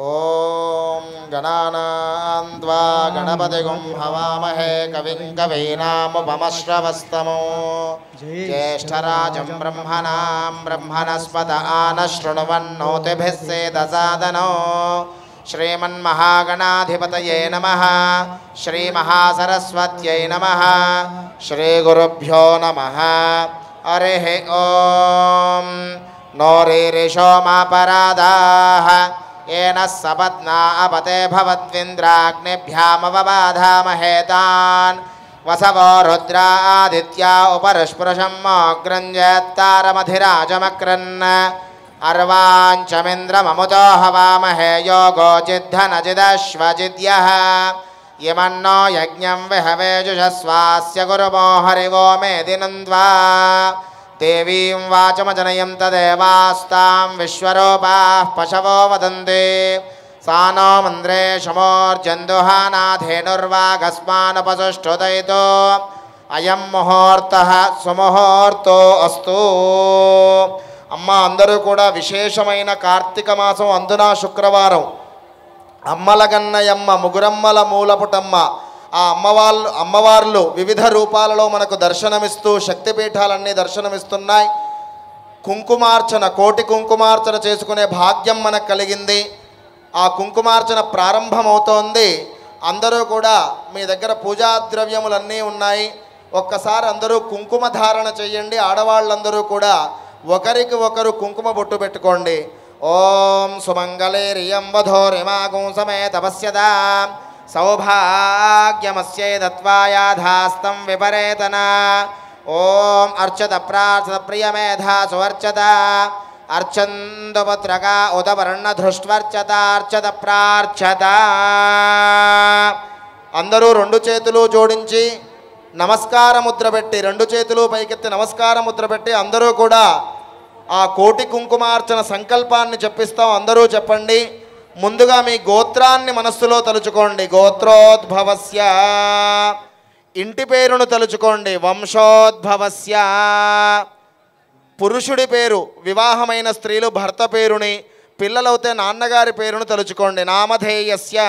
ఓం గణానాం త్వా గణపతిగుం హవామహే కవిం కవీనాముపమశ్రవస్తమో జ్యేష్ఠరాజం బ్రహ్మణాం బ్రహ్మణస్పత ఆనశృణ్వన్నోతిభిः సేదసాదనో శ్రీమన్మహాగణాధిపతయే నమః శ్రీమహాసరస్వత్యై నమః శ్రీగురుభ్యో నమః హరిః ఓం నోరీరిషోమాపరాధాః येन सपत्ना अपते भवद्विन्द्राग्निभ्यामवबाधामहे तान् वसवो रुद्रा आदित्या उपरिस्पृशं मोग्रञ्जत्तारमधिराजमक्रन् अर्वाञ्चमिन्द्रममुतो हवामहे योगो जिद्धनजिदश्वजिद्यः यमन्नो यज्ञं विहवेजुषस्वास्य गुरुमो हरिवो मेदिनन्द्वा देवीं वाचमजनयं तदेवास्तां विश्वरूपाः पशवो वदन्ति सा नो मन्द्रे शमोर्जन्दुहानाधेनुर्वागस्मानुपसुष्ठुदयितो अयं मुहूर्तः सुमुहूर्तो अस्तु అమ్మ అందరూ కూడా విశేషమైన కార్తీక మాసం అందున శుక్రవారం అమ్మల గన్నయమ్మ ముగురమ్మల మూలపుటమ్మ ఆ అమ్మవార్లు వివిధ రూపాలలో మనకు దర్శనమిస్తూ శక్తిపీఠాలన్నీ దర్శనమిస్తున్నాయి. కుంకుమార్చన కోటి కుంకుమార్చన చేసుకునే భాగ్యం మనకు కలిగింది. ఆ కుంకుమార్చన ప్రారంభమవుతోంది. అందరూ కూడా మీ దగ్గర పూజా ద్రవ్యములన్నీ ఉన్నాయి. ఒక్కసారి అందరూ కుంకుమ ధారణ చేయండి. ఆడవాళ్ళందరూ కూడా ఒకరికి ఒకరు కుంకుమ బొట్టు పెట్టుకోండి. ఓం సుమంగళేరియం వధోరిమాగం సమేత పశ్యదా సౌభాగ్యమస్యై దత్వాయాధాస్తం విపరేతన ఓం అర్చత ప్రార్థత ప్రియమేధా సువర్చత అర్చందుపుత్రక ఉదవర్ణ ధృష్ట్వర్చత అర్చత ప్రార్థత. అందరూ రెండు చేతులు జోడించి నమస్కార ముద్ర పెట్టి రెండు చేతులు పైకెత్తి నమస్కార ముద్ర పెట్టి అందరూ కూడా ఆ కోటి కుంకుమార్చన సంకల్పాన్ని చెప్పిస్తాం. అందరూ చెప్పండి. ముందుగా మీ గోత్రాన్ని మనస్సులో తలుచుకోండి. గోత్రోద్భవస్య ఇంటి పేరును తలుచుకోండి. వంశోద్భవస్య పురుషుడి పేరు, వివాహమైన స్త్రీలు భర్త పేరుని, పిల్లలవుతే నాన్నగారి పేరును తలుచుకోండి. నామధేయస్య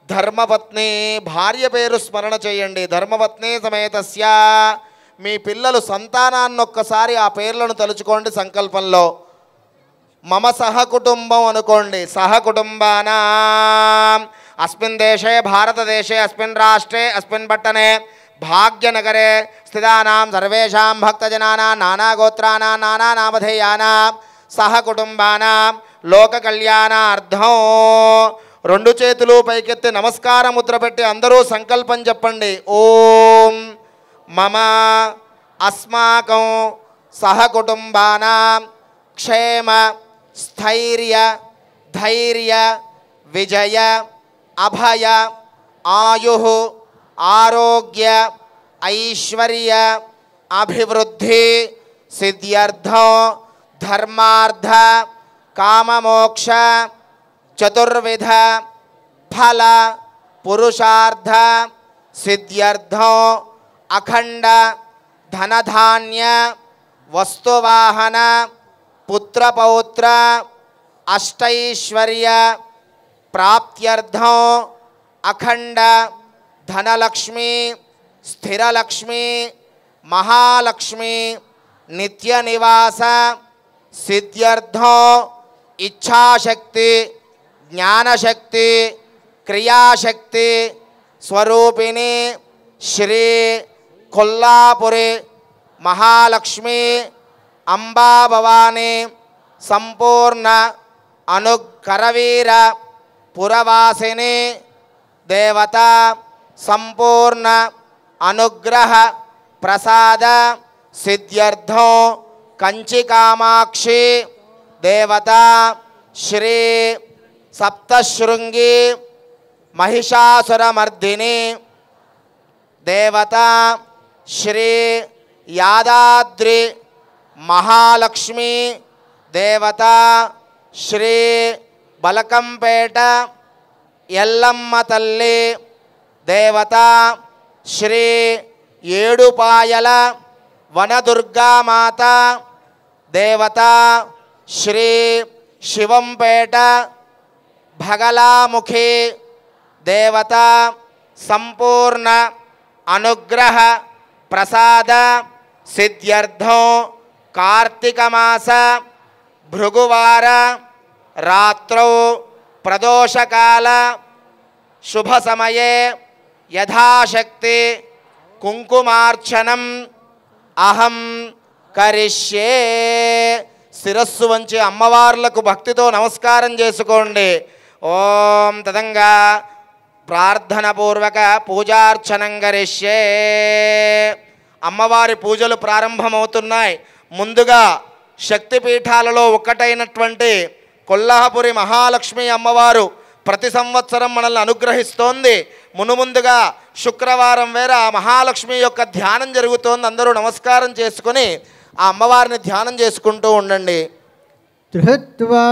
ధర్మపత్ని భార్య పేరు స్మరణ చేయండి. ధర్మపత్ని సమేతస్య మీ పిల్లలు సంతానాన్ని ఒక్కసారి ఆ పేర్లను తలుచుకోండి సంకల్పంలో. మమ సహకుటుంబం అనుకోండి. సహకుటుంబానాం అస్మిన్ దేశే భారతదేశే అస్మిన్ రాష్ట్రే అస్మిన్ పట్టణే భాగ్యనగరే స్థితానాం సర్వేషాం భక్తజనానాం నానాగోత్రానాం నానానామధేయానాం సహకుటుంబానాం లోక కళ్యాణార్థం. రెండు చేతులు పైకెత్తి నమస్కార ముద్ర పెట్టి అందరూ సంకల్పం చెప్పండి. ఓం మమ అస్మాకం సహకుటుంబానాం క్షేమ స్థైర్య ధైర్య విజయ అభయ ఆయు ఆరోగ్య ఐశ్వర్య అభివృద్ధి సిద్ధ్యర్థం ధర్మార్థ కామమోక్ష చతుర్విధ ఫల పురుషార్థ సిద్ధ్యర్థం అఖండ ధనధాన్య వస్తువాహన పుత్రపౌత్ర అష్టైశ్వర్య ప్రాప్త్యర్థం అఖండ ధనలక్ష్మి స్థిరలక్ష్మి మహాలక్ష్మి నిత్య నివాస సిద్ధ్యర్థం ఇచ్ఛాశక్తి జ్ఞానశక్తి క్రియాశక్తి స్వరూపిణి శ్రీ కొల్లాపురి మహాలక్ష్మి అంబా భవాని సంపూర్ణ అనుకరవీర పురవాసిని దేవత సంపూర్ణ అనుగ్రహ ప్రసాద సిద్ధ్యర్థం కంచికామాక్షి దేవత శ్రీ సప్తశృంగి మహిషాసురమర్దిని దేవత శ్రీ యాదాద్రి మహాలక్ష్మి దేవత శ్రీ బలకంపేట ఎల్లమ్మ తల్లి దేవత శ్రీ ఏడుపాయల వనదుర్గామాత దేవత శ్రీ శివంపేట భగలాముఖి దేవత సంపూర్ణ అనుగ్రహ ప్రసాద సిద్ధ్యర్థం కార్తీక మాస భృగువార రాత్రౌ ప్రదోషకాల శుభ సమయే యథాశక్తి కుంకుమార్చనం అహం కరిష్యే. శిరస్సు వంచి అమ్మవార్లకు భక్తితో నమస్కారం చేసుకోండి. ఓం తదంగా ప్రార్థనపూర్వక పూజార్చనం కరిష్యే. అమ్మవారి పూజలు ప్రారంభమవుతున్నాయి. ముందుగా శక్తిపీఠాలలో ఒక్కటైనటువంటి కొల్లాపురి మహాలక్ష్మి అమ్మవారు ప్రతి సంవత్సరం మనల్ని అనుగ్రహిస్తోంది. మునుముందుగా శుక్రవారం వేళ ఆ మహాలక్ష్మి యొక్క ధ్యానం జరుగుతోంది. అందరూ నమస్కారం చేసుకొని ఆ అమ్మవారిని ధ్యానం చేసుకుంటూ ఉండండి. ధృత్వా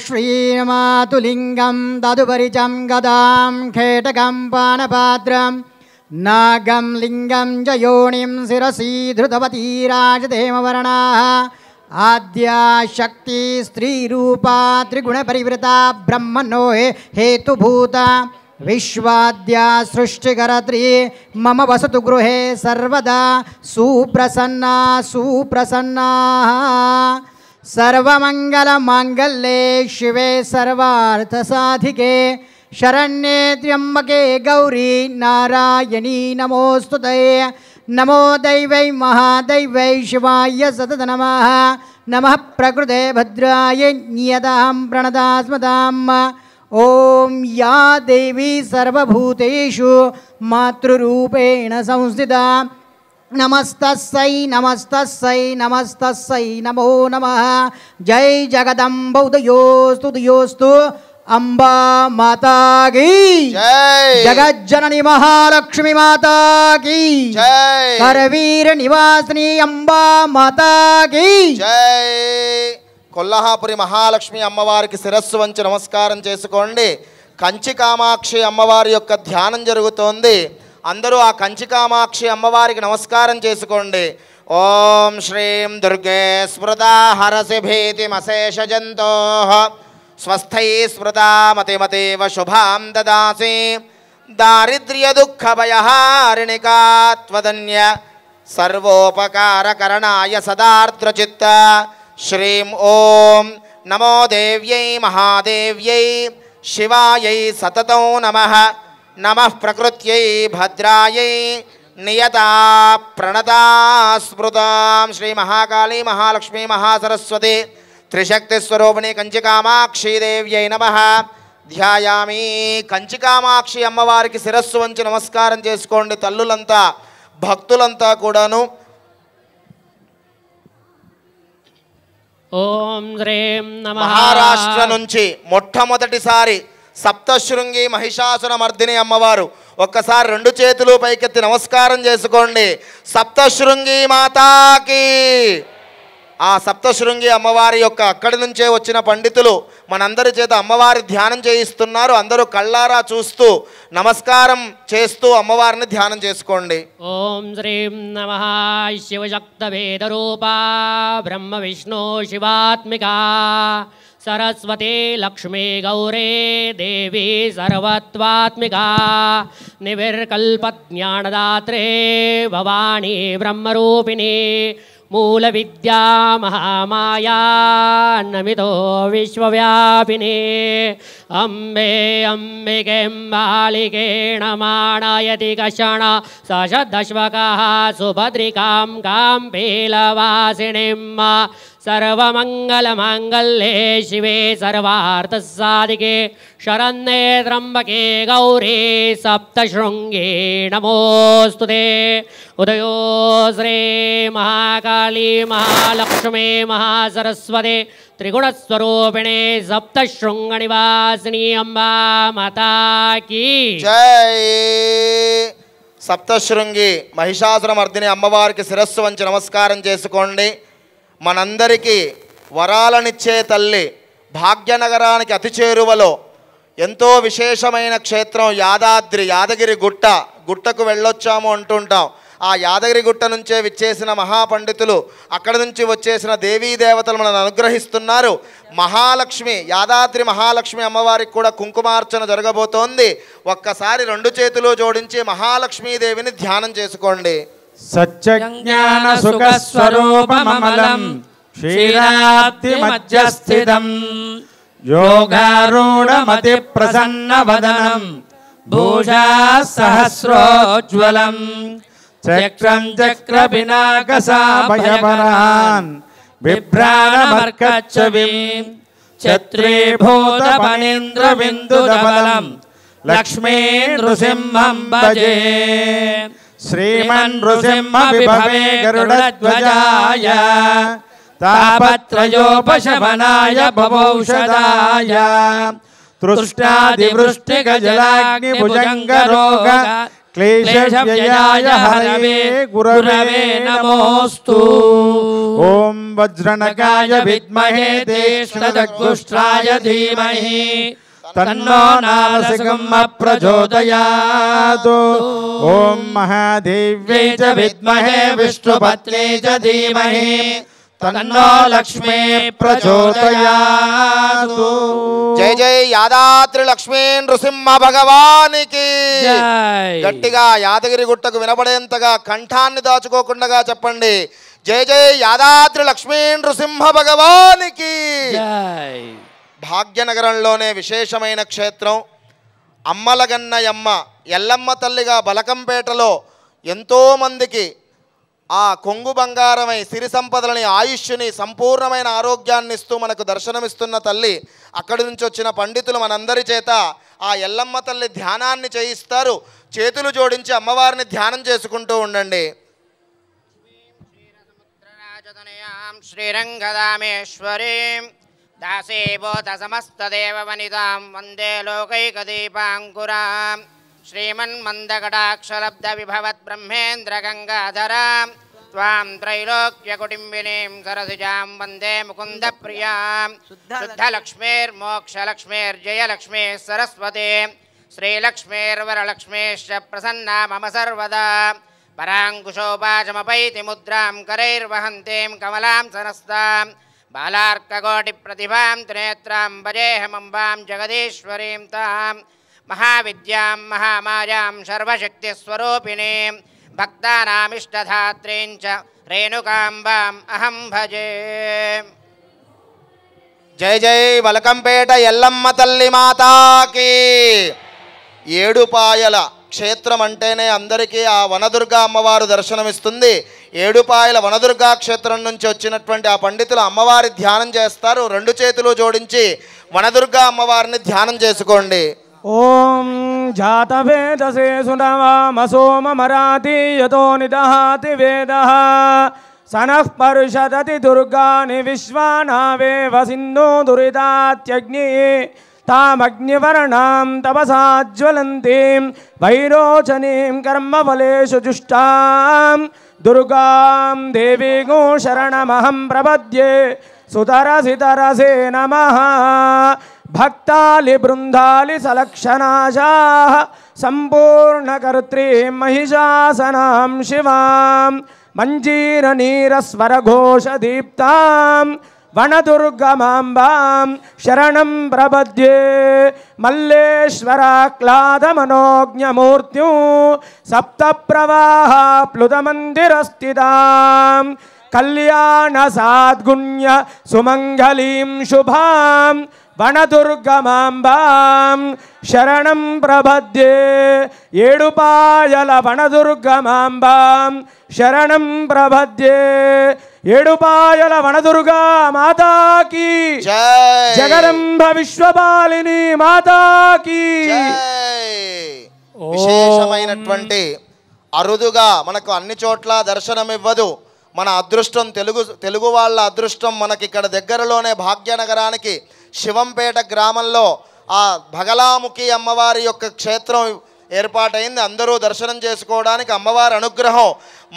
శ్రీమాతులింగం తదుపరిచం గదాం ఖేటకం పానపాత్రం నాగం లింగం చ యోనిం శిరసి ధృతవతీ రాజదేమవర్ణా ఆద్యాశక్తి స్త్రీరూపా త్రిగుణపరివృత బ్రహ్మణో హేతుభూత విశ్వాద్యా సృష్టికర్త్రీ మమ వసతు గృహే సర్వదా సుప్రసన్నా సుప్రసన్నా. సర్వమంగళమాంగళ్యే శివే సర్వార్థసాధికే శరణ్యే త్ర్యంబకే గౌరీ నారాయణీ నమోస్తుతే. నమో దైవై మహాదైవై శివాయ సతత నమః. నమః ప్రకృతే భద్రాయ నియతాం ప్రణదాస్మతాం. ఓం యా దేవీ సర్వభూతేషు మాతృరూపేణ సంస్థితా నమస్తస్సై నమస్తస్సై నమస్తస్సై నమో నమః. జై జగదంబ ఉదయోస్తు ఉదయోస్తు అంబా మాతాకి జై. జగజ్జనని మహాలక్ష్మి మాతాకి జై. కరవీర నివాసిని అంబా మాతాకి జై. కొల్లాపురి మహాలక్ష్మి అమ్మవారికి శిరస్సు వంచి నమస్కారం చేసుకోండి. కంచి కామాక్షి అమ్మవారి యొక్క ధ్యానం జరుగుతోంది. అందరూ ఆ కంచి కామాక్షి అమ్మవారికి నమస్కారం చేసుకోండి. ఓం శ్రీం దుర్గే స్మృతా హరసి భీతిమశేష జంతో స్వస్థై స్మృతా మతిమతేవ శుభాం దదాసి దారిద్ర్య దుఃఖ భయహారిణికాత్వదన్య సర్వోపకారకరణాయ సదార్ద్రచిత్త. శ్రీం ఓం నమో దేవ్యై మహాదేవ్యై శివాయై సతతం నమః. నమః ప్రకృత్యై భద్రాయై నియతా ప్రణతా స్మృతాం. శ్రీ మహాకాళీ మహాలక్ష్మీ మహాసరస్వతి త్రిశక్తిస్వరూపిణి కంచికామాక్షీదేవ్యై నమః. ధ్యాయామి. కంచికామాక్షి అమ్మవారికి శిరస్సు వంచి నమస్కారం చేసుకోండి. తల్లులంతా భక్తులంతా కూడాను. ఓం శ్రీం నమః. మహారాష్ట్ర నుంచి మొట్టమొదటిసారి సప్తశృంగి మహిషాసుర మర్దిని అమ్మవారు. ఒక్కసారి రెండు చేతులు పైకెత్తి నమస్కారం చేసుకోండి. సప్తశృంగి మాతాకి. ఆ సప్తశృంగి అమ్మవారి యొక్క అక్కడి నుంచే వచ్చిన పండితులు మనందరి చేత అమ్మవారి ధ్యానం చేయిస్తున్నారు. అందరూ కళ్ళారా చూస్తూ నమస్కారం చేస్తూ అమ్మవారిని ధ్యానం చేసుకోండి. ఓం శ్రీం నమః. శివశక్తవేదరూపా బ్రహ్మ విష్ణు శివాత్మికా సరస్వతి లక్ష్మీ గౌరీ దేవి సర్వత్వాత్మికా నివిర్కల్పజ్ఞానదాత్రే భవానీ బ్రహ్మరూపిణి మూల విద్యా మహామాయా నమితో విశ్వవ్యాపిని అంబే అంబికేం బాలికేణ మాణయతి కషణ సశదశ్వకః సుభద్రికాం కాం పీలవాసినిం सर्वमंगलमांगल्ये शिवे सर्वार्थसाधिके शरण्ये त्र्यंबके गौरी सप्तशृंगे नमोस्तुते। उदयो श्री महाकाली महालक्ष्मी महासरस्वती त्रिगुणस्वरूपिणे सप्तशृंगनिवासिनी अम्बा माता की जय। సప్తశృంగి మహిషాసురమర్దిని అమ్మవారికి శిరస్సు వంచి నమస్కారం చేసుకోండి. మనందరికీ వరాలనిచ్చే తల్లి. భాగ్యనగరానికి అతి చేరువలో ఎంతో విశేషమైన క్షేత్రం యాదాద్రి, యాదగిరి గుట్టకు వెళ్ళొచ్చాము అంటుంటాం. ఆ యాదగిరిగుట్ట నుంచే విచ్చేసిన మహాపండితులు, అక్కడి నుంచి వచ్చేసిన దేవీ దేవతలు మనల్ని అనుగ్రహిస్తున్నారు. మహాలక్ష్మి, యాదాద్రి మహాలక్ష్మి అమ్మవారికి కూడా కుంకుమార్చన జరగబోతోంది. ఒక్కసారి రెండు చేతులు జోడించి మహాలక్ష్మీదేవిని ధ్యానం చేసుకోండి. సత్యజ్ఞాన సుఖస్వరూపమమలం క్షీరాబ్ది మధ్యస్థితం యోగారూఢమతి ప్రసన్నవదనం భూషా సహస్రోజ్వలం చక్రం చక్రపినాకసాభయపరాన్ బిభ్రాణమర్కచ్చవిం ఛత్రీభూతపనీంద్రబిందుధవలం లక్ష్మీ నృసింహం భజే. శ్రీమన్ నృసింహ విభవే గరుడధ్వజాయ తాపత్రయోపశమనాయ భవౌషధాయ తృష్టాదివృష్టిగజలాగ్నిభుజంగరోగ క్లేశవ్యయాయ హరవే గురవే నమోస్తు. ఓం వజ్రణకాయ విద్మహే దేశదగ్గుష్ట్రాయ ధీమహి తన్నో నారసింహ ప్రచోదయాత్. ఓం మహాదేవ్యై చ విద్మహే విష్ణుపత్న్యై చ ధీమహి తన్నో లక్ష్మీ ప్రచోదయాత్. జై జై యాదాద్రి లక్ష్మీ నృసింహ భగవానికి. గట్టిగా యాదగిరిగుట్టకు వినబడేంతగా కంఠాన్ని దాచుకోకుండా చెప్పండి. జై జై యాదాద్రి లక్ష్మీ నృసింహ భగవానికి. భాగ్యనగరంలోనే విశేషమైన క్షేత్రం అమ్మలగన్నయమ్మ ఎల్లమ్మ తల్లిగా బలకంపేటలో ఎంతోమందికి ఆ కొంగు బంగారమై సిరి సంపదలని, ఆయుష్ని, సంపూర్ణమైన ఆరోగ్యాన్ని ఇస్తూ మనకు దర్శనమిస్తున్న తల్లి. అక్కడి నుంచి వచ్చిన పండితులు మనందరి చేత ఆ ఎల్లమ్మ తల్లి ధ్యానాన్ని చేయిస్తారు. చేతులు జోడించి అమ్మవారిని ధ్యానం చేసుకుంటూ ఉండండి. శ్రీరంగదామేశ్వరీం దాసీభూత సమస్తదేవవనితాం వందే లోకైకదీపాంకురాం శ్రీమన్మందకటాక్షలబ్ధ విభవత్ బ్రహ్మేంద్ర గంగాధరాం త్వాం త్రైలోక్యకుటుంబినీం సరసిజాం వందే ముకుంద ప్రియాం శుద్ధలక్ష్మీర్మోక్షలక్ష్మీర్జయలక్ష్మీ సరస్వతి శ్రీలక్ష్మీర్వరలక్ష్మీశ్చ ప్రసన్నా మమ సర్వదా పరాంకుశోపాచమపైతి ముద్రాం కరైర్వహంతీం కమలాం సనస్తాం బాలార్కకోటిప్రతిభాం త్రినేత్రాం భజేహమంబాం జగదీశ్వరీం తాం మహావిద్యాం మహామాయాం సర్వశక్తిస్వరూపిణీం భక్తానామిష్టధాత్రీం చ రేణుకాంబాం అహం భజే. జై జై వలకంపేట ఎల్లమ్మ తల్లి మాతాకి. ఏడుపాయల క్షేత్రం అంటేనే అందరికీ ఆ వనదుర్గా అమ్మవారు దర్శనమిస్తుంది. ఏడుపాయల వనదుర్గా క్షేత్రం నుంచి వచ్చినటువంటి ఆ పండితులు అమ్మవారి ధ్యానం చేస్తారు. రెండు చేతులు జోడించి వనదుర్గా అమ్మవారిని ధ్యానం చేసుకోండి. ఓం జాతవేదసే సునవామసోమరాతి యతో నిదహాతి వేదః సనః పరుషదతి దుర్గాని విశ్వానావేవ సింధు దురితాత్యగ్ని తామగ్నివర్ణాం తపసాజ్వలంతీం వైరోచనీం కర్మఫలేషు జుష్టాం దుర్గాం దేవీగో శరణమహం ప్రపద్యే సుతరసి తరసే నమః. భక్తాలి బృందాలి సలక్షణాశాః సంపూర్ణకర్త్రీం మహిషాసనాం శివాం మంజీరనీరస్వరఘోషదీప్తాం వనదుర్గమాంబాం శరణం ప్రపద్యే. మల్లేశ్వరాక్లాదమనోజ్ఞమూర్త్యూ సప్తప్రవాహాప్లుతమందిరస్థితాం కళ్యాణ సాద్గుణ్య సుమంగళీం శుభాం వనదుర్గమాంబాం శరణం ప్రపద్యే. ఏడుపాయల వనదుర్గమాంబాం శరణం ప్రపద్యే. ఏడుపాయల వనదుర్గా మాతాకి జగదంబ విశ్వపాలిని మాతాకి. విశేషమైనటువంటి అరుదుగా మనకు అన్ని చోట్ల దర్శనమివ్వదు. మన అదృష్టం తెలుగు వాళ్ళ అదృష్టం మనకి ఇక్కడ దగ్గరలోనే భాగ్యనగరానికి శివంపేట గ్రామంలో ఆ భగలాముఖి అమ్మవారి యొక్క క్షేత్రం ఏర్పాటైంది. అందరూ దర్శనం చేసుకోవడానికి అమ్మవారి అనుగ్రహం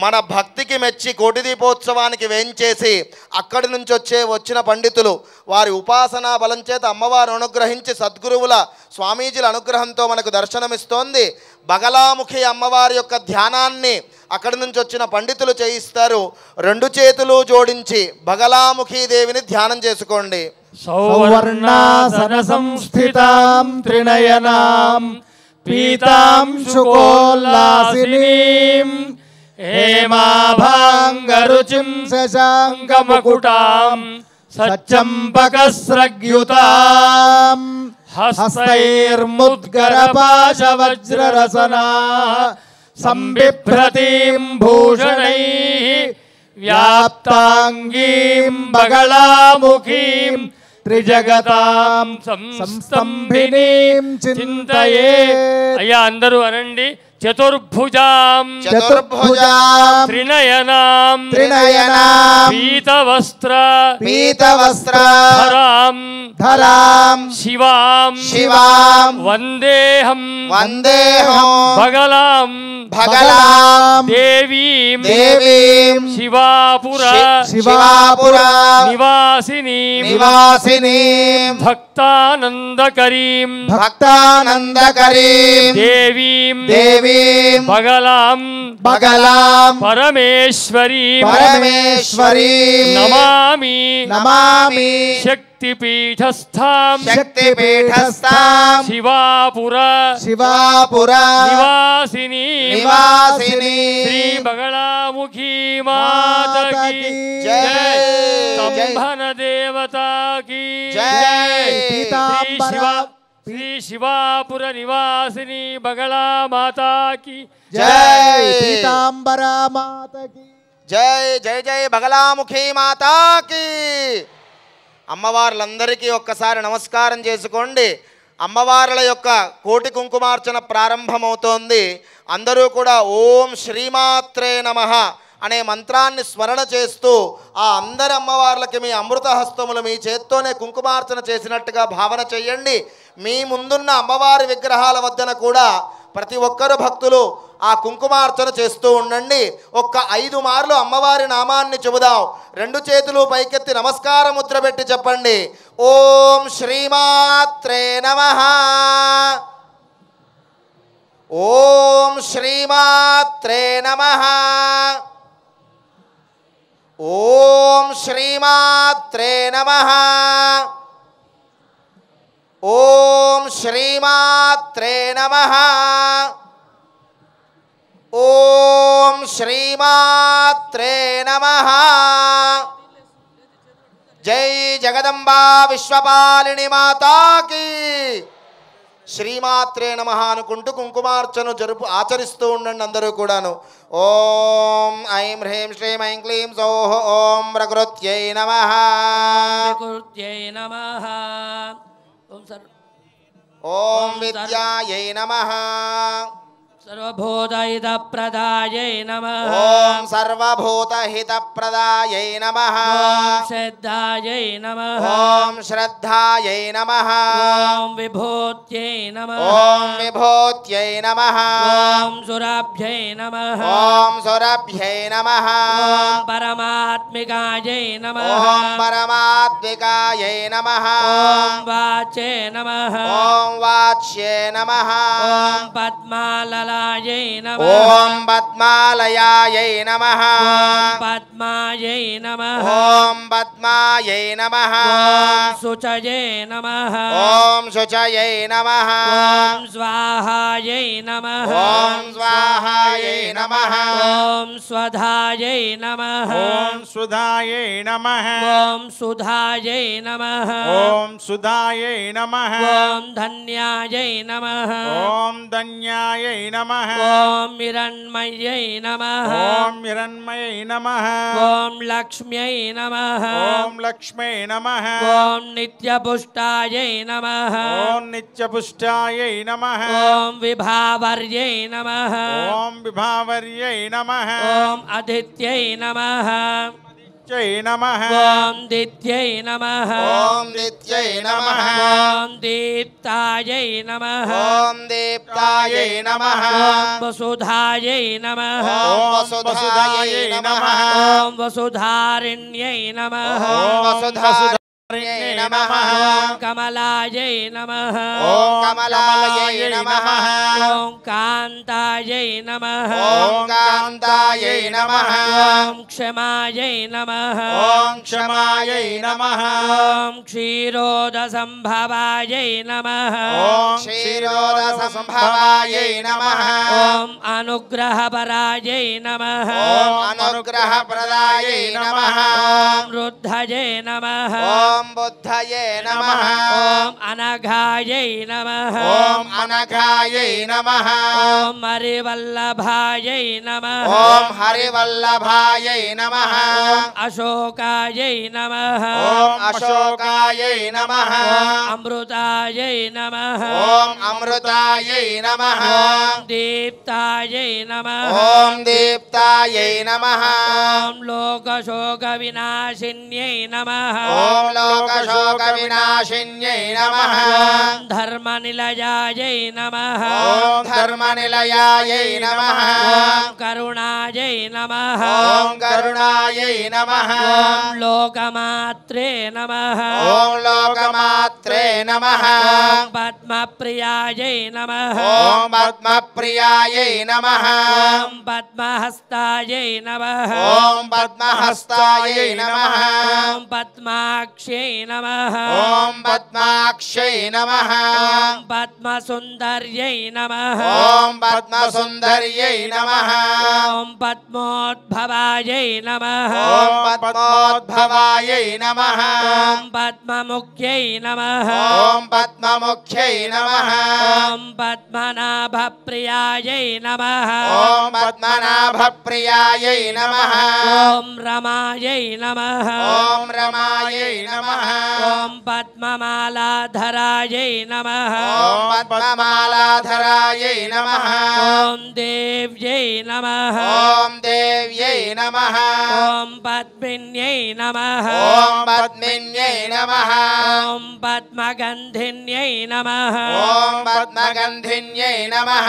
మన భక్తికి మెచ్చి కోటి దీపోత్సవానికి వేయించేసి అక్కడి నుంచి వచ్చిన పండితులు వారి ఉపాసనా బలం చేత అమ్మవారు అనుగ్రహించి సద్గురువుల స్వామీజీల అనుగ్రహంతో మనకు దర్శనమిస్తోంది. బగలాముఖి అమ్మవారి యొక్క ధ్యానాన్ని అక్కడి నుంచి వచ్చిన పండితులు చేయిస్తారు. రెండు చేతులు జోడించి బగలాముఖీ దేవిని ధ్యానం చేసుకోండి. సౌవర్ణాసన సంస్థితాం త్రినయనాం పీతాం శుకోల్లాసినీం హేమాభాంగరుచిం శశాంకముకుటాం సచ్చంపకస్రగ్యుతాం హస్తైర్ముద్గరపాశవజ్రరసనా సంబిభ్రతీం భూషణైః వ్యాప్తాంగీం బగళాముఖీం త్రిజగతాం సంస్తంభినీం చింతయే. అయ్యా అందరూ అనండి. చతుర్భుజాం చతుర్భుజాం త్రినయనాం పీతవస్త్ర ధరాం శివాం వందేహం భగలాం దేవీం శివాపుర నివాసినీం భక్తానందకరీం దేవీం బగలాం పరమేశ్వరీం నమామి శక్తిపీఠస్థాం శివాపుర నివాసిని శ్రీ బగళాముఖీ మాతకి జై. స్తంభన దేవతాకి జై. శ్రీ శివాపుర నివాసిని బగళా మాతాకి జై. పీతాంబరా మాతకి జై. జై జై బగలాముఖీ మాతాకి. అమ్మవార్లందరికీ ఒక్కసారి నమస్కారం చేసుకోండి. అమ్మవార్ల యొక్క కోటి కుంకుమార్చన ప్రారంభమవుతోంది. అందరూ కూడా ఓం శ్రీమాత్రే నమః అనే మంత్రాన్ని స్మరణ చేస్తూ ఆ అందరి అమ్మవార్లకి మీ అమృత హస్తములు మీ చేత్తోనే కుంకుమార్చన చేసినట్టుగా భావన చెయ్యండి. మీ ముందున్న అమ్మవారి విగ్రహాల వద్దన కూడా ప్రతి ఒక్కరు భక్తులు ఆ కుంకుమార్చన చేస్తూ ఉండండి. ఒక్క 5 మార్లు అమ్మవారి నామాన్ని చెబుదాం. రెండు చేతులు పైకెత్తి నమస్కార ముద్ర పెట్టి చెప్పండి. ఓం శ్రీమాత్రే నమః. ఓం శ్రీమాత్రే నమః. ఓం శ్రీమాత్రే నమః. ఓం శ్రీమాత్రే నమః. ఓం శ్రీమాత్రే నమః. జై జగదంబా విశ్వపాలిని మాతాకి. శ్రీమాత్రే నమః అనుకుంటూ కుంకుమార్చను ఆచరిస్తూ ఉండండి అందరూ కూడాను. ఓం ఐం హ్రీం శ్రీం ఐం క్లీం సౌః ఓం ప్రకృత్యై నమః. ఓం విద్యాయై నమః. సర్వభూతహితప్రదాయై నమః. ఓం సర్వభూతహితప్రదాయై నమః. శ్రద్ధాయై నమః. ఓం శ్రద్ధాయై నమః. ఓం విభూత్యై నమః. ఓం విభూత్యై నమః. ఓం సురాభ్యై నమః. ఓం సురభ్యై నమః. ఓం పరమాత్మికాయై నమః. ఓం పరమాత్మికాయై నమః. ఓం వాచే నమః. ఓం వాచ్యే నమః. ఓం పద్మాలలాయై నమః. ఓం పద్మాలయాయై నమః. ఓం పద్మాయై నమః. ఓం పద్మాయై నమః. ఓం శుచయే నమః. ఓం శుచయై నమః. ఓం స్వాహాయై నమః. ఓం స్వాహాయై నమః. ఓం స్వధాయై నమః. ఓం సుధాయై నమః. ఓం సుధాయై నమః. ఓం సుధాయై నమః. ఓం ధన్యాయై నమః. ఓం ధన్యాయై నమః. ఓం హిరణ్మయ్యై నమః. ఓం హిరణ్మయై నమః. ఓం లక్ష్మ్యై నమః. ఓం లక్ష్మై నమః. ఓం నిత్యపుష్టాయై నమః. ఓం నిత్యపుష్టాయై నమః. ఓం విభావర్యై నమః. ఓం విభావర్యై నమః. ఓం అదిత్యై నమః. జై నమః. ఓం దిత్యై నమః. ఓం నిత్యై నమః. ఓం దీప్తాయై నమః. ఓం దీప్తాయై నమః. ఓం వసుధాయై నమః. ఓం వసుధాయై నమః. ఓం వసుధారిణ్యై నమః. ఓం వసుధారిణ్యై नमः ॐ कमलायै नमः ॐ कमलायै नमः ॐ कान्तायै नमः ॐ कान्तायै नमः ॐ क्षमायै नमः ॐ क्षमायै नमः ॐ क्षीरोदसम्भवायै नमः ॐ क्षीरोदसम्भवायै नमः ॐ अनुग्रहपरायै नमः ॐ अनुग्रहप्रदायै नमः ॐ रुद्धये नमः ॐ बुद्धये नमः ॐ अनघायै नमः ॐ अनघायै नमः ॐ हरिवल्लभायै नमः ॐ हरिवल्लभायै नमः ॐ अशोकायै नमः ॐ अशोकायै नमः ॐ अमृतायै नमः ॐ अमृतायै नमः ॐ दीप्तायै नमः ॐ दीप्तायै नमः ॐ लोकशोकविनाशिन्यै नमः ॐ लोकशोकविनाशिन्यै नमः ॐ धर्मनिलयायै नमः ॐ धर्मनिलयायै नमः ॐ करुणायै नमः ॐ करुणायै नमः ॐ लोकमात्रे नमः ॐ लोकमात्रे नमः ॐ पद्मप्रियायै नमः ॐ पद्मप्रियायै नमः ॐ पद्महस्तायै नमः ॐ पद्महस्तायै नमः ॐ पद्माक्ष्यै नमः ॐ पद्माक्षै नमः ॐ पद्मसुन्दर्यै नमः ॐ पद्मसुन्दर्यै नमः ॐ पद्मोद्भवायै नमः ॐ पद्मोद्भवायै नमः ॐ पद्ममुख्यै नमः ॐ पद्ममुख्यै नमः ॐ पद्मनाभप्रियायै नमः ॐ पद्मनाभप्रियायै नमः ॐ रमायै नमः ॐ रमायै नमः ॐ पद्ममालाधरायै नमः ॐ पद्ममालाधरायै नमः ॐ देव्यै नमः ॐ देव्यै नमः ॐ पद्मिन्यै नमः ॐ पद्मिन्यै नमः ॐ पद्मगन्धिन्यै नमः ॐ पद्मगन्धिन्यै नमः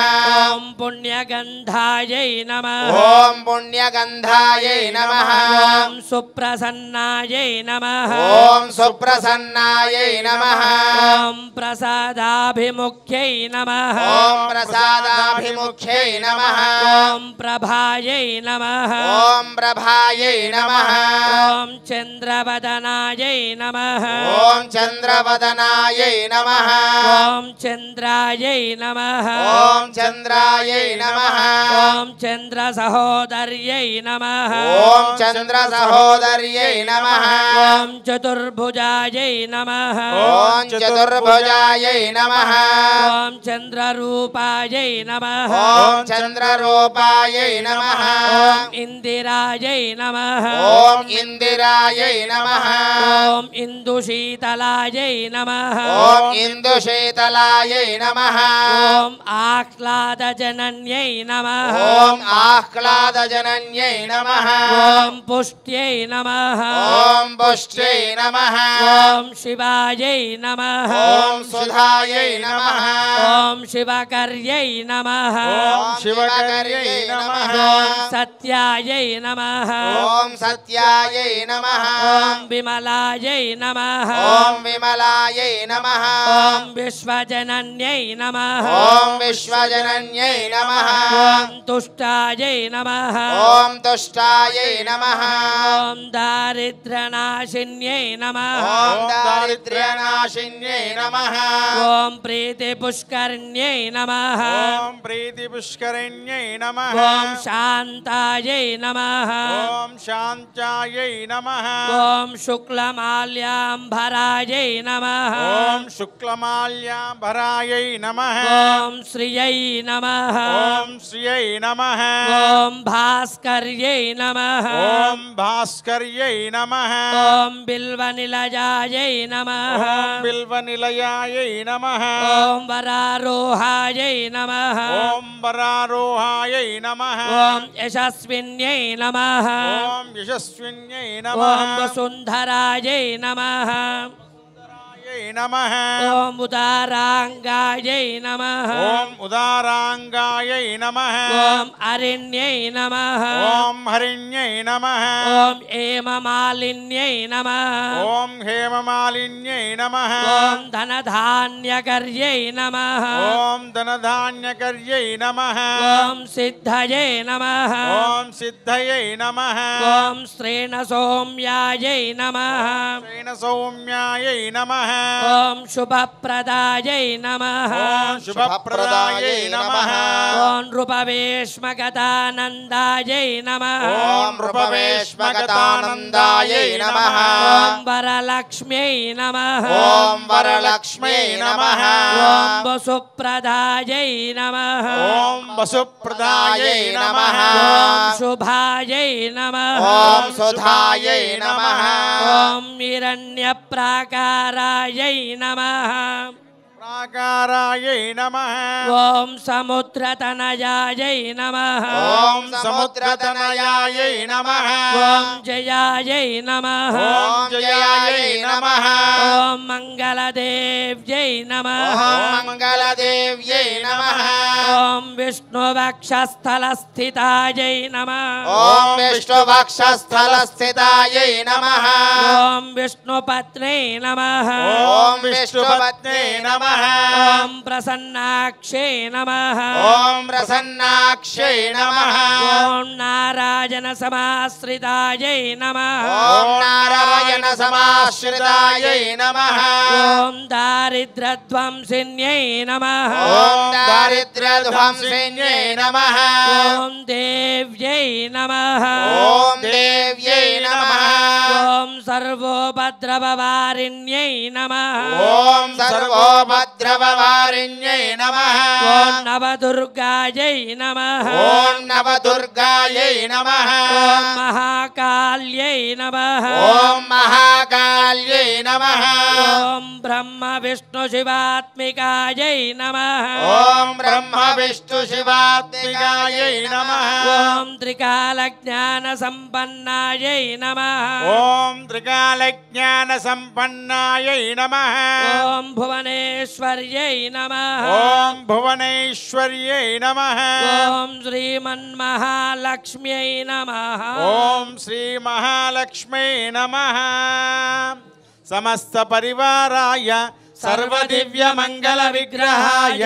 ॐ पुण्यगन्धायै नमः ॐ पुण्यगन्धायै नमः ॐ सुप्रसन्नायै नमः ॐ सुप्रसन्नायै नमः ॐ प्रसादाभिमुख्यै नमः ॐ प्रसादाभिमुख्यै नमः ॐ प्रभायै नमः ॐ प्रभायै नमः ॐ चन्द्रवदनायै नमः ॐ चन्द्रवदनायै नमः ॐ चन्द्रायै नमः ॐ चन्द्रायै नमः ॐ चन्द्रसहोदर्यै नमः ॐ चन्द्रसहोदर्यै नमः ॐ चतुर्भुजायै नमः ॐ चतुर्भुजायै नमः ॐ चन्द्ररूपायै नमः ॐ चन्द्ररूपायै नमः ॐ इन्दिरायै नमः ॐ इन्दिरायै नमः ॐ इन्दुशीतलायै नमः ॐ इन्दुशीतलायै नमः ॐ आह्लादजनन्यै नमः ॐ आह्लादजनन्यै नमः ॐ पुष्ट्यै नमः ॐ पुष्ट्यै नमः ॐ शिवायै नमः ॐ सुधायै नमः ॐ शिवकर्यै नमः ॐ शिवकर्यै नमः ॐ सत्यायै नमः ॐ सत्यायै नमः ॐ विमलायै नमः ॐ विमलायै नमः ॐ विश्वजनन्यै नमः ॐ विश्वजनन्यै नमः ॐ तुष्टायै नमः ॐ तुष्टायै नमः ॐ दारिद्र्यनाशिन्यै नमः ॐ दारिद्र्यनाशिन्यै नमः ॐ प्रीतिपुष्करिण्यै नमः ॐ प्रीतिपुष्करिण्यै नमः ॐ शान्तायै नमः ॐ शान्त्यायै नमः ॐ शुक्लमाल्याम्भरायै नमः ॐ शुक्लमाल्याम्बरायै नमः ॐ श्रियै नमः ॐ श्रियै नमः ॐ भास्कर्यै नमः ॐ भास्कर्यै नमः ॐ बिल्वनिलयायै नमः ॐ बिल्वनिलयायै नमः ॐ वरारोहायै नमः ॐ वरारोहायै नमः ॐ यशस्विन्यै नमः ॐ यशस्विन्यै ॐ नमः वसुन्धरायै नमः नमः ॐ उदाराङ्गायै नमः ॐ उदाराङ्गायै नमः ॐ अरिण्यै नमः ॐ हरिण्यै नमः ॐ हेममालिन्यै नमः ॐ हेममालिन्यै नमः ॐ धनधान्यकर्यै नमः ॐ धनधान्यकर्यै नमः ॐ सिद्धये नमः ॐ सिद्धयै नमः ॐ श्रेणसौम्यायै नमः सौम्यायै नमः ॐ शुभप्रदायै नमः ॐ शुभप्रदायै नमः ॐ नृपवेश्मगतानन्दायै नमः ॐ रूपवेश्मगतानन्दायै नमः ॐ वरलक्ष्म्यै नमः ॐ वरलक्ष्म्यै नमः ॐ वसुप्रदायै नमः ॐ वसुप्रदायै नमः ॐ शुभायै नमः ॐ सुधायै नमः ॐ हिरण्यप्राकारायै नमः प्राकारायै नमः ॐ समुद्रतनयायै नमः ॐ समुद्रतनयायै नमः ॐ जयायै नमः ॐ जयायै नमः ॐ मङ्गलदेव्यै नमः ॐ मङ्गलदेव्यै नमः ॐ विष्णुवक्षस्थलस्थितायै नमः ॐ विष्णुवक्षस्थलस्थितायै नमः ॐ विष्णुपत्न्यै नमः ॐ विष्णुपत्न्यै नमः ॐ प्रसन्नाक्षै नमः ॐ प्रसन्नाक्षै नमः ॐ नारायणसमाश्रितायै नमः ॐ नारायणसमाश्रितायै नमः ॐ दारिद्र्यध्वंसिन्यै नमः ॐ दारिद्र्यध्वंसिन्यै नमः ॐ देव्यै नमः ॐ देव्यै नमः ॐ सर्वोपद्रववारिण्यै नमः ॐ सर्वोपद्रववारिण्यै नमः ॐ नवदुर्गायै नमः ॐ नवदुर्गायै नमः ॐ महाकाल्यै नमः ॐ महाकाल्यै नमः ॐ ब्रह्म विष्णु शिवात्मिकायै नमः ॐ ब्रह्म विष्णु शिवात्मिकायै नमः ॐ त्रिकालज्ञानसम्पन्नायै नमः ॐ त्रिकालज्ञानसम्पन्नायै नमः ॐ भुवनेश्वर्यै नमः ॐ भुवनेश्वर्यै नमः ॐ श्रीमन्महालक्ष्म्यै नमः ॐ श्रीमहालक्ष्मी नमः समस्तपरिवाराय सर्वदिव्यमङ्गलविग्रहाय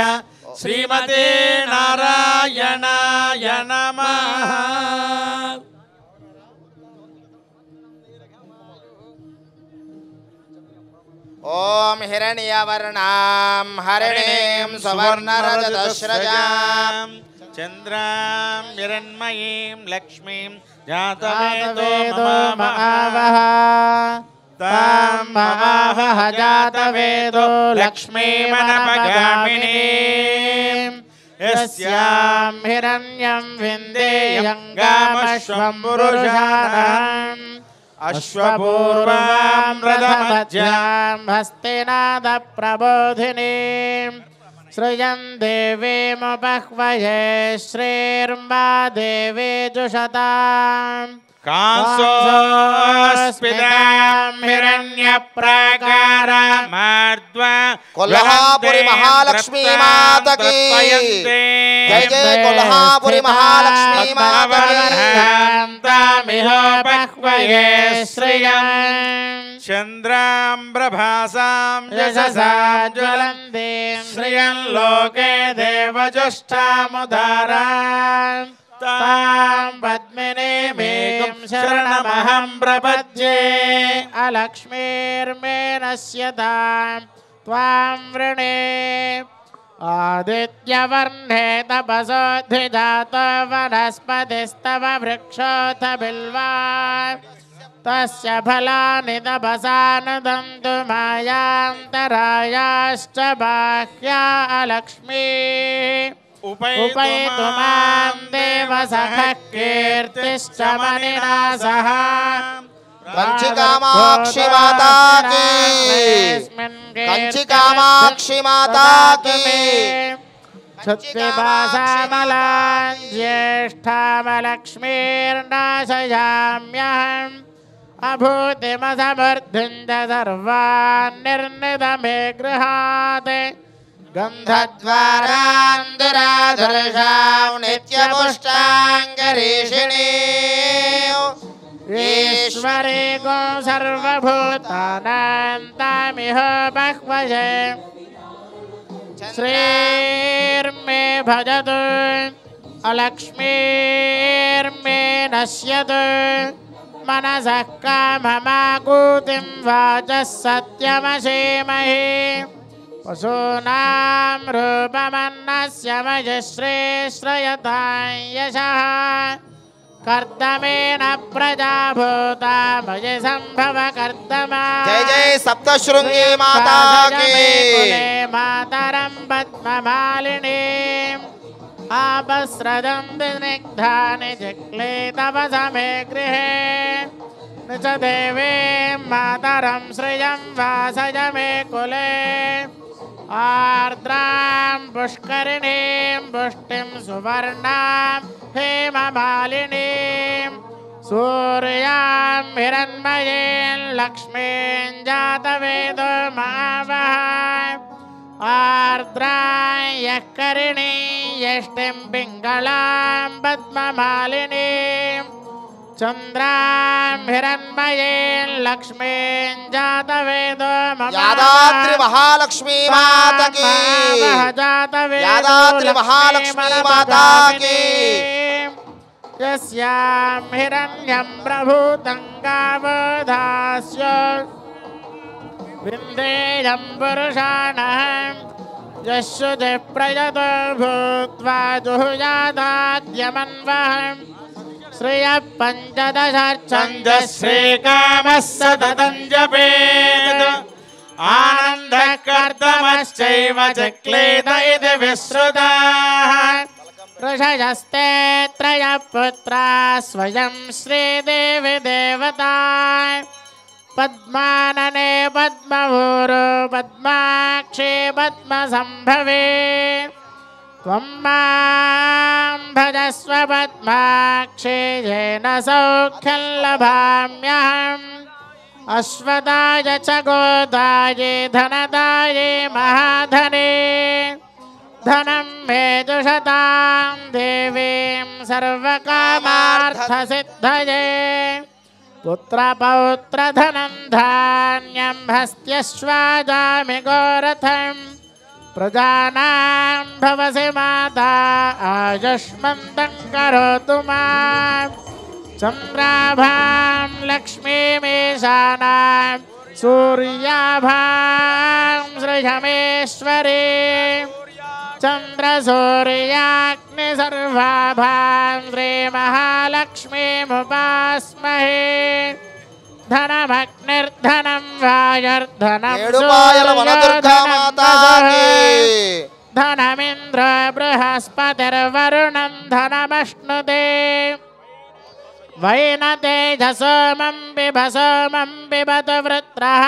श्रीमते नारायणाय नमः ॐ हिरण्यवर्णां हरिणीं सुवर्णरजतस्रजां चन्द्रां हिरण्मयीं लक्ष्मीं जातवेदो महावः तां महावः जातवेदो लक्ष्मीमनपगामिनीं यस्यां हिरण्यं विन्देयं गामश्वं पुरुषाणाम् अश्वपूर्वां रथमध्यां हस्तिनादप्रबोधिनीं श्रियं देवीमुपह्वये श्रीर्मा देवी जुषताम् कांसोऽस्मितां हिरण्यप्राकारामार्द्व कोल्हापुरी महालक्ष्मी माता की जय जय कोल्हापुरी महालक्ष्मी माता की तामिहोपह्वये श्रियं चन्द्रां प्रभासां यशसा ज्वलन्तीं श्रियं लोके देवजुष्टामुदाराम् तां पद्मिनीमेकं शरणमहं प्रपद्ये अलक्ष्मीर्मे नश्यतां त्वां वृणे आदित्यवर्णे तपसोऽधिजात वनस्पतिस्तव वृक्षोऽथ बिल्वा तस्य फलानि तपसा नदन्तु मायान्तरायाश्च बाह्या अलक्ष्मी उपैतु मां देवसखः कीर्तिश्च मणिना सह कंची कामाक्षी माता की कंची कामाक्षी माता की क्षुत्पिपासामलां ज्येष्ठामलक्ष्मीर्नाशयाम्यहम् अभूतिमसमर्धिञ्च सर्वान् निर्निदमे गृहात् गन्धद्वारान्दुराधर्षां नित्यपुष्टाङ्गरीषिणी ईश्वरे गो सर्वभूतानां तामिह बह्वशे श्रीर्मे भजतु अलक्ष्मीर्मे नश्यतु मनसः काममाकूतिं वाचः सत्यमशीमहि पशूनां रूपमन्नस्य मयश्रेश्रयतां यशः कर्दमेन प्रजाभूता मय संभव कर्दमा जय जय सप्तशृंगी माता की मातरं पद्ममालिनी आपस्रदं विनिग्धानि जिक्ले तव समे गृहे निच देवीं मातरं श्रियं वासय मे कुले आर्द्रां पुष्करिणीं पुष्टिं सुवर्णां हेममालिनीं सूर्यां हिरण्मयीं लक्ष्मीं जातवेदो महावः आर्द्रां यःकरिणीं यष्टिं पिङ्गलां पद्ममालिनीं चन्द्रां हिरण्मयीं लक्ष्मीं जातवेदो यादाद्रि महालक्ष्मी माता की यादाद्रि महालक्ष्मी माता की यस्यां हिरण्यं प्रभूतं गावोधास्य विन्देयं पुरुषाणः यस्युते प्रयतो भूत्वा जुहुयादाद्यमन्वहम् श्रियः पञ्चदशर्चन्दश्रीकामः सततं जपेत् आनन्दः कर्दमश्चैव चक्लेद इति विश्रुताः ऋषयस्ते त्रयः पुत्राः स्वयं श्रीदेवी देवता पद्मानने पद्मभूरो पद्माक्षी पद्मसम्भवे त्वं मां भजस्व पद्माक्षी येन सौख्यं लभाम्यहम् अश्वदाय च गोदाये धनदाये महाधने धनं मे दुषतां देवीं सर्वकामार्थसिद्धये पुत्रपौत्रधनं धान्यं हस्त्यश्वाजामि गोरथम् प्रजानां भवसि माता आयुष्मन्तं करोतु मां चन्द्राभां लक्ष्मीमीशानां सूर्याभां सृजमेश्वरी चन्द्रसूर्याग्निसर्वाभां श्रीमहालक्ष्मीमुपास्महे धनमग्निर्धनं वायुर्धनं ఏడుపాయల వనదుర్గా మాతా की धनमिन्द्र बृहस्पतिर्वरुणं धनमश्नुते वैनतेजसोमं बिभसोमं बिबतु वृत्रः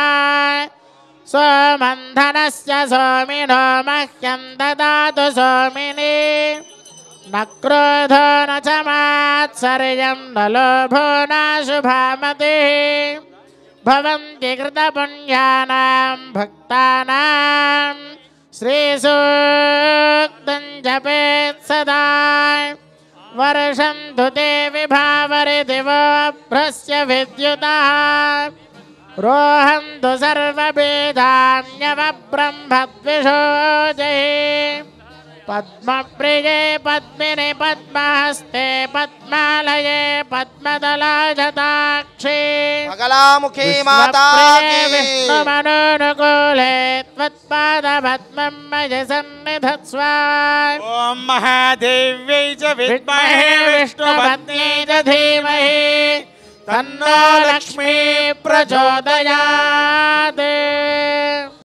सोमं धनस्य सोमिनो मह्यं ददातु सोमिनी न क्रोधो न च मात्सर्यं न लोभो न शुभामतिः भवन्ति कृतपुण्यानां भक्तानां श्रीसूक्तं जपेत् सदा वर्षन्तु ते विभावरि दिवो भ्रस्य विद्युतः रोहन्तु सर्ववेदान्यवब्रह्मद्विषोजये पद्मप्रिये पद्मिनि पद्महस्ते पद्मालये पद्मदलाजताक्षी मगलामुखी माता की विष्णुमनोनुकूले त्वत्पादपद्मं मय सन्निधत्स्व ॐ महादेव्यै च विद्महे विष्णुपत्न्यै च धीमहि तन्नो लक्ष्मी प्रचोदयात्